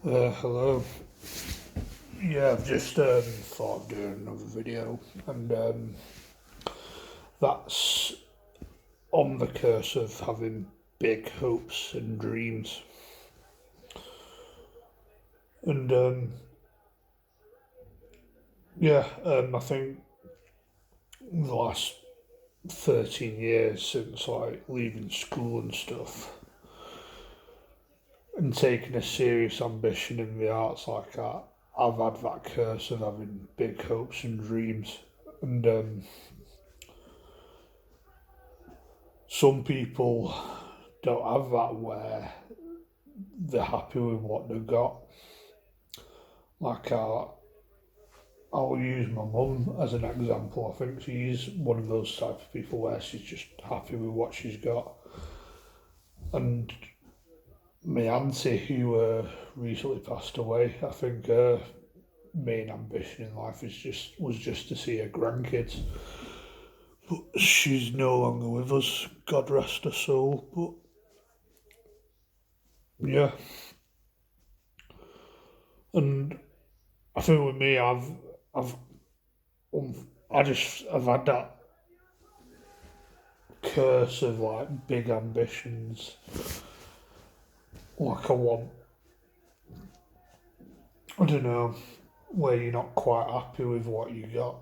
Hello. Yeah, I've just thought of doing another video, and that's on the curse of having big hopes and dreams. And I think the last 13 years since like leaving school and stuff, and taking a serious ambition in the arts like that, I've had that curse of having big hopes and dreams. And some people don't have that where they're happy with what they've got. Like I'll use my mum as an example. I think she's one of those type of people where she's just happy with what she's got. And my auntie, who recently passed away, I think her main ambition in life was just to see her grandkids. But she's no longer with us. God rest her soul. But yeah, and I think with me, I've I've had that curse of like big ambitions. Like I don't know, where you're not quite happy with what you got,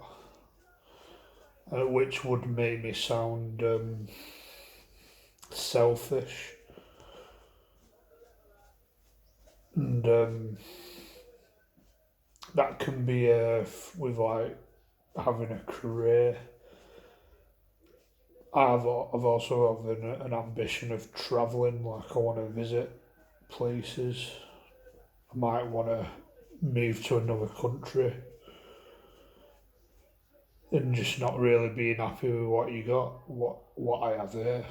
which would make me sound selfish. And that can be with like having a career. I've also have an ambition of travelling. Like I want to visit places. I might want to move to another country and just not really being happy with what you got, what I have there.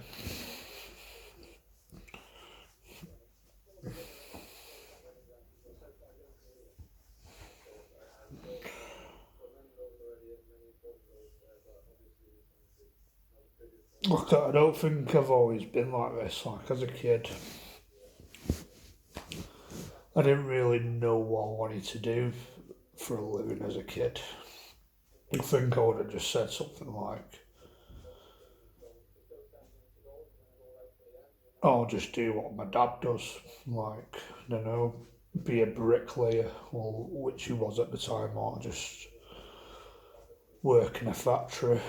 Look, I don't think I've always been like this. Like as a kid, I didn't really know what I wanted to do for a living as a kid. I think I would have just said something like, "I'll just do what my dad does." Like, I don't know, be a bricklayer, or which he was at the time, or just work in a factory.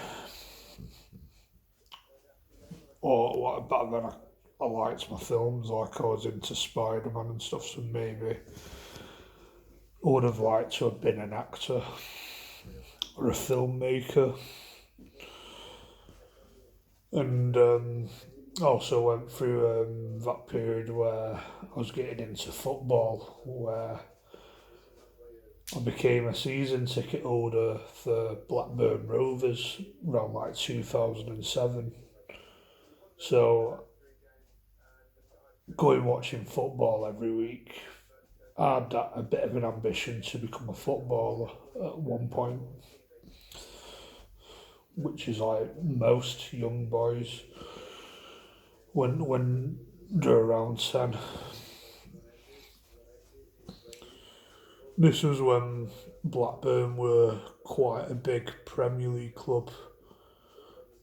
Or like back then, I liked my films, like I was into Spider Man and stuff, so maybe I would have liked to have been an actor or a filmmaker. And also went through that period where I was getting into football, where I became a season ticket holder for Blackburn Rovers around like 2007. So going watching football every week, I had a bit of an ambition to become a footballer at one point, which is like most young boys when they're around 10. This was when Blackburn were quite a big Premier League club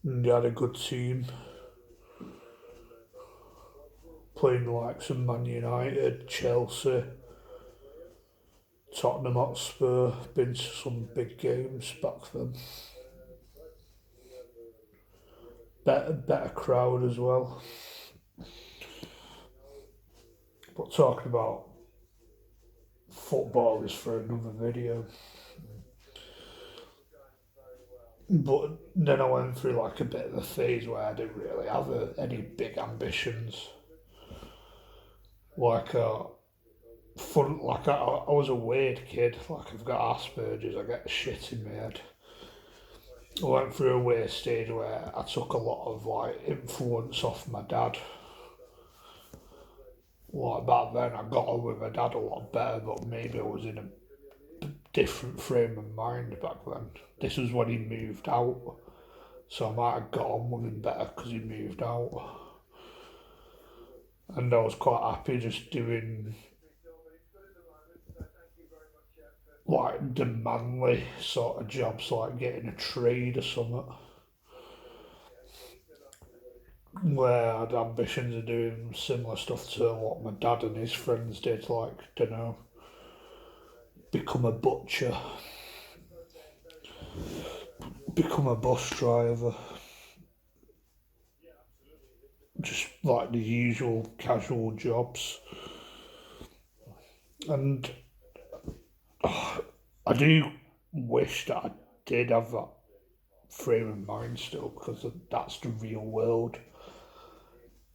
and they had a good team, playing like some Man United, Chelsea, Tottenham Hotspur, been to some big games back then. Better crowd as well. But talking about football is for another video. But then I went through like a bit of a phase where I didn't really have any big ambitions. Like I was a weird kid. Like I've got Asperger's. I get shit in my head. I went through a weird stage where I took a lot of like influence off my dad. Like back then, I got on with my dad a lot better, but maybe I was in a different frame of mind back then. This was when he moved out, so I might have got on with him better because he moved out. And I was quite happy just doing like the manly sort of jobs, like getting a trade or something, where I had ambitions of doing similar stuff to what my dad and his friends did, like, don't know, become a butcher, become a bus driver, just like the usual casual jobs. And I do wish that I did have that frame of mind still, because that's the real world.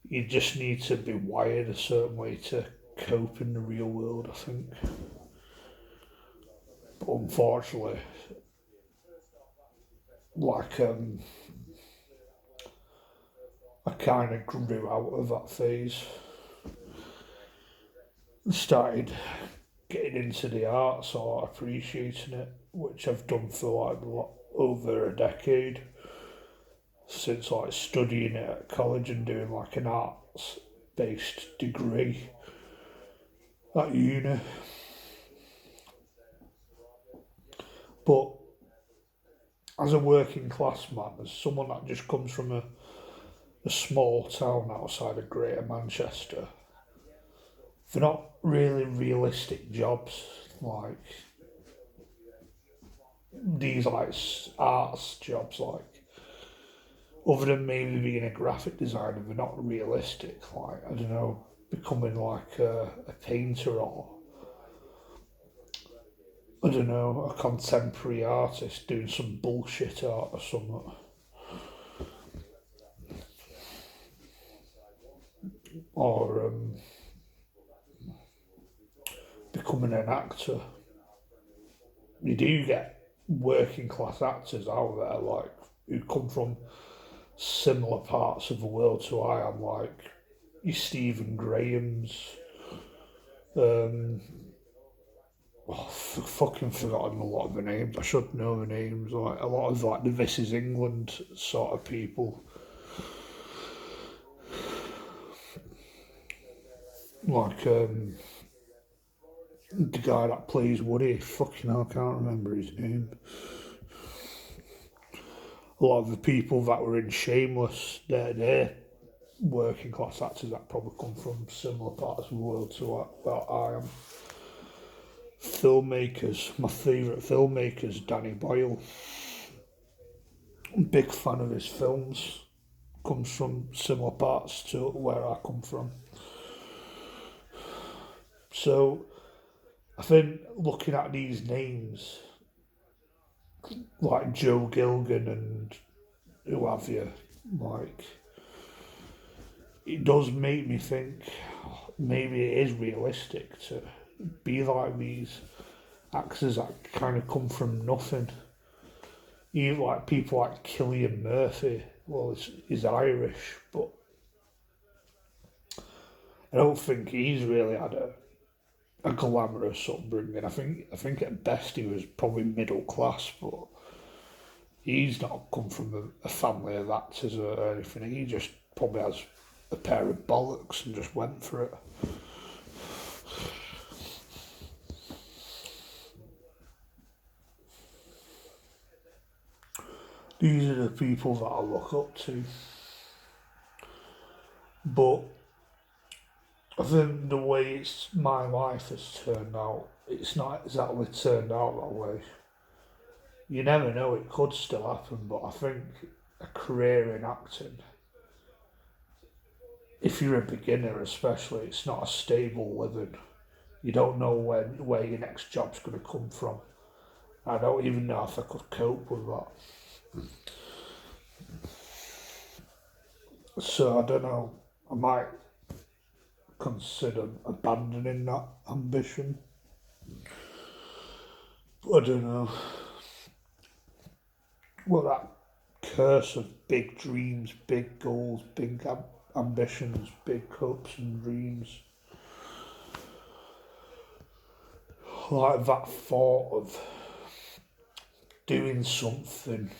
You just need to be wired a certain way to cope in the real world, I think. But unfortunately, like I kind of grew out of that phase, started getting into the arts or appreciating it, which I've done for like over a decade, since like studying it at college and doing like an arts based degree at uni. But as a working class man, as someone that just comes from a small town outside of Greater Manchester, they're not really realistic jobs like these like arts jobs, like other than maybe being a graphic designer, they're not realistic. Like, I don't know, becoming like a painter, or I don't know, a contemporary artist doing some bullshit art or something, or becoming an actor. You do get working class actors out there, like, who come from similar parts of the world to I am, like your Stephen Graham's, um, fucking forgotten a lot of the names. I should know the names. Like a lot of like the This Is England sort of people, like the guy that plays Woody. Fucking hell, I can't remember his name. A lot of the people that were in Shameless, they're working class actors that probably come from similar parts of the world to what I am. Filmmakers, my favourite filmmaker is Danny Boyle. I'm a big fan of his films. Comes from similar parts to where I come from. So I think looking at these names, like Joe Gilgan and who have you, like, it does make me think maybe it is realistic to be like these actors that kind of come from nothing. You like people like Killian Murphy. Well, he's Irish, but I don't think he's really had a glamorous upbringing. I think at best he was probably middle class, but he's not come from a family of actors or anything. He just probably has a pair of bollocks and just went for it. These are the people that I look up to. But I think the way my life has turned out, it's not exactly turned out that way. You never know, it could still happen, but I think a career in acting, if you're a beginner especially, it's not a stable living. You don't know where your next job's going to come from. I don't even know if I could cope with that. So I don't know. I might consider abandoning that ambition. I don't know. Well, that curse of big dreams, big goals, big ambitions, big hopes and dreams. Like that thought of doing something,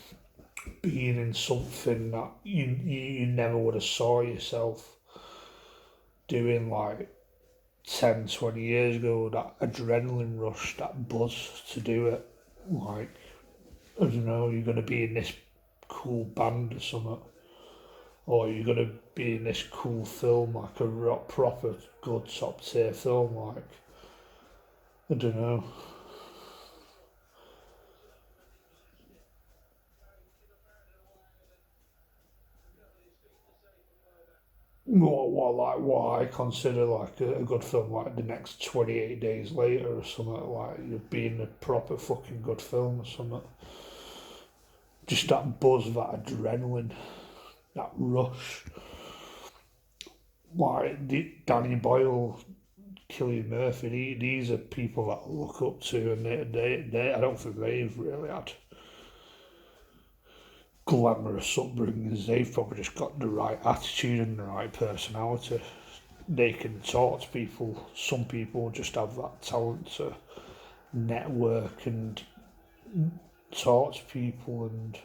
being in something that you never would have saw yourself doing, like 10, 20 years ago, that adrenaline rush, that buzz to do it. Like, I don't know, you're going to be in this cool band or something, or you're going to be in this cool film, like a proper good top tier film, like, I don't know. What I consider like a good film, like the next 28 days later or something, like you've been a proper fucking good film or something. Just that buzz, that adrenaline, that rush. Like Danny Boyle, Cillian Murphy, these are people that I look up to, and I don't think they've really had glamorous upbringings. They've probably just got the right attitude and the right personality. They can talk to people. Some people just have that talent to network and talk to people and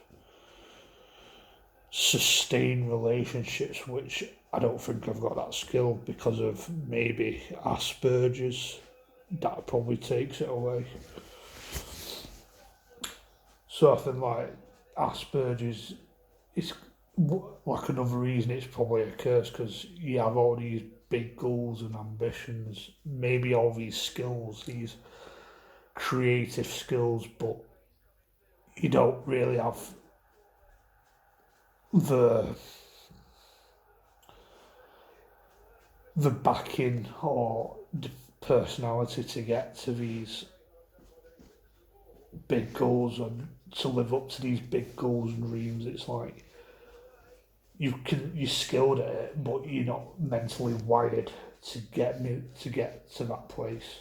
sustain relationships, which I don't think I've got that skill because of maybe Asperger's. That probably takes it away. So I think like Asperger's is like another reason it's probably a curse, because you have all these big goals and ambitions, maybe all these skills, these creative skills, but you don't really have the the backing or the personality to get to these big goals and to live up to these big goals and dreams. It's like you're skilled at it, but you're not mentally wired to get to that place.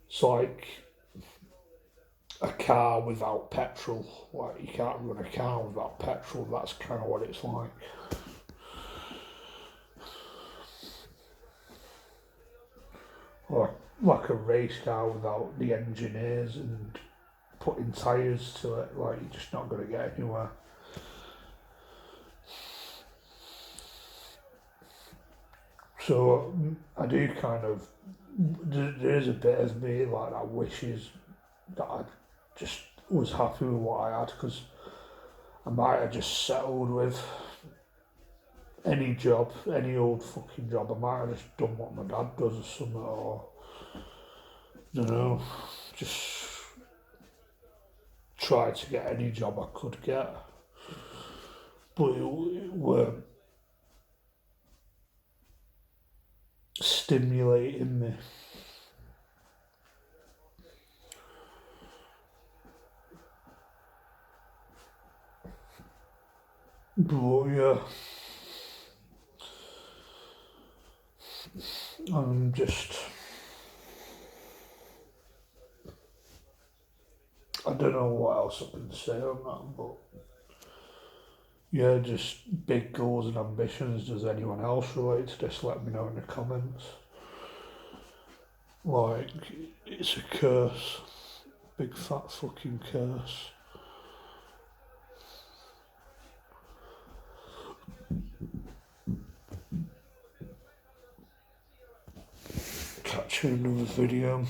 It's like a car without petrol. Like you can't run a car without petrol. That's kind of what it's like. Or like a race car without the engineers and putting tyres to it. Like you're just not going to get anywhere. So I do kind of. There is a bit of me like that wishes that I just was happy with what I had, because I might have just settled with any job, any old fucking job. I might have just done what my dad does or something, or I don't know, just try to get any job I could get. But it weren't stimulating me. But yeah, I'm just. I don't know what else I can say on that, but yeah, just big goals and ambitions. Does anyone else relate to this? Let me know in the comments. Like, it's a curse. Big fat fucking curse. Catch you in another video.